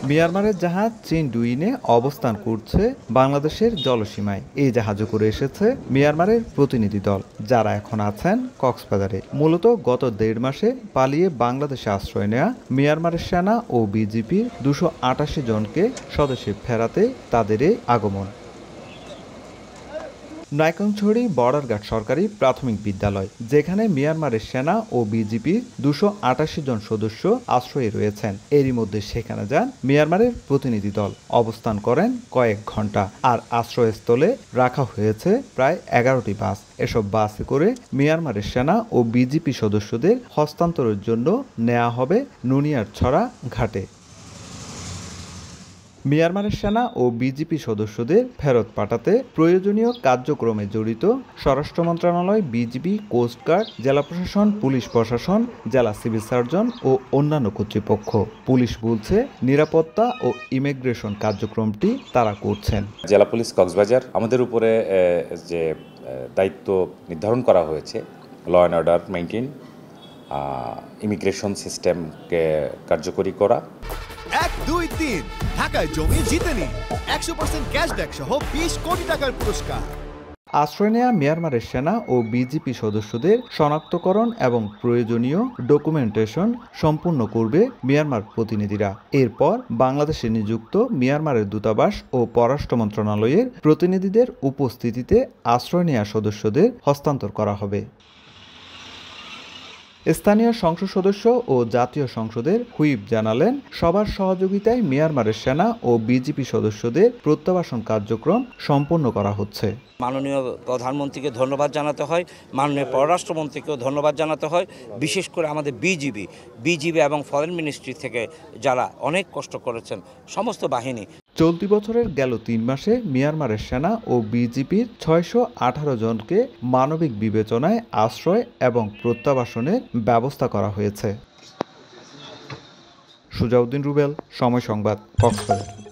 মিয়ানমারের জাহাজ চিনডুইনে অবস্থান করছে বাংলাদেশের জলসীমায়। এই জাহাজে করে এসেছে মিয়ানমারের প্রতিনিধি দল, যারা এখন আছেন কক্সবাজারে। মূলত গত 1.5 মাসে পালিয়ে বাংলাদেশে আশ্রয় নেওয়া মিয়ানমারের সেনা ও বিজিপির 288 জনকে স্বদেশে ফেরাতে তাদের এই আগমন। নাইক্ষ্যংছড়ি বর্ডার গার্ড সরকারি প্রাথমিক বিদ্যালয়, যেখানে মিয়ানমারের সেনা ও বিজিপির 288 জন সদস্য আশ্রয়ে রয়েছেন। এরই মধ্যে সেখানে যান মিয়ানমারের প্রতিনিধি দল, অবস্থান করেন কয়েক ঘন্টা। আর আশ্রয়স্থলে রাখা হয়েছে প্রায় 11টি বাস। এসব বাসে করে মিয়ানমারের সেনা ও বিজিপি সদস্যদের হস্তান্তরের জন্য নেওয়া হবে নুনিয়ারছড়া ঘাটে। মিয়ানমারের সেনা ও বিজিপি সদস্যদের ফেরত পাঠাতে প্রয়োজনীয় কার্যক্রমে জড়িত স্বরাষ্ট্র মন্ত্রণালয়, বিজিবি, কোস্টগার্ড, জেলা প্রশাসন, পুলিশ প্রশাসন, জেলা সিভিল সার্জন ও অন্যান্য কর্তৃপক্ষ। পুলিশ বলছে, নিরাপত্তা ও ইমিগ্রেশন কার্যক্রমটি তারা করছেন। জেলা পুলিশ কক্সবাজার আমাদের উপরে যে দায়িত্ব নির্ধারণ করা হয়েছে, law and order maintain, immigration সিস্টেমকে কার্যকরী করা। 1, 2, 3 ঢাকায় জমি জিতে নিন 100% ক্যাশব্যাক সহ 20 কোটি টাকার পুরস্কার। আশ্রয় নেওয়া মিয়ানমারের সেনা ও বিজিপি সদস্যদের শনাক্তকরণ এবং প্রয়োজনীয় ডকুমেন্টেশন সম্পূর্ণ করবে মিয়ানমার প্রতিনিধিরা। এরপর বাংলাদেশে নিযুক্ত মিয়ানমারের দূতাবাস ও পররাষ্ট্র মন্ত্রণালয়ের প্রতিনিধিদের উপস্থিতিতে আশ্রয় নেওয়া সদস্যদের হস্তান্তর করা হবে। স্থানীয় সংসদ সদস্য ও জাতীয় সংসদের হুইপ জানালেন, সবার সহযোগিতায় মিয়ানমারের সেনা ও বিজিপি সদস্যদের প্রত্যাবাসন কার্যক্রম সম্পন্ন করা হচ্ছে। মাননীয় প্রধানমন্ত্রীকে ধন্যবাদ জানাতে হয়, মাননীয় পররাষ্ট্রমন্ত্রীকেও ধন্যবাদ জানাতে হয়, বিশেষ করে আমাদের বিজিবি এবং ফরেন মিনিস্ট্রি থেকে যারা অনেক কষ্ট করেছেন সমস্ত বাহিনী। চলতি বছরের গেল 3 মাসে মিয়ানমারের সেনা ও বিজিপির 618 জনকে মানবিক বিবেচনায় আশ্রয় এবং প্রত্যাবাসনের ব্যবস্থা করা হয়েছে। সুজাউদ্দিন রুবেল, সময় সংবাদ, কক্সবাজার।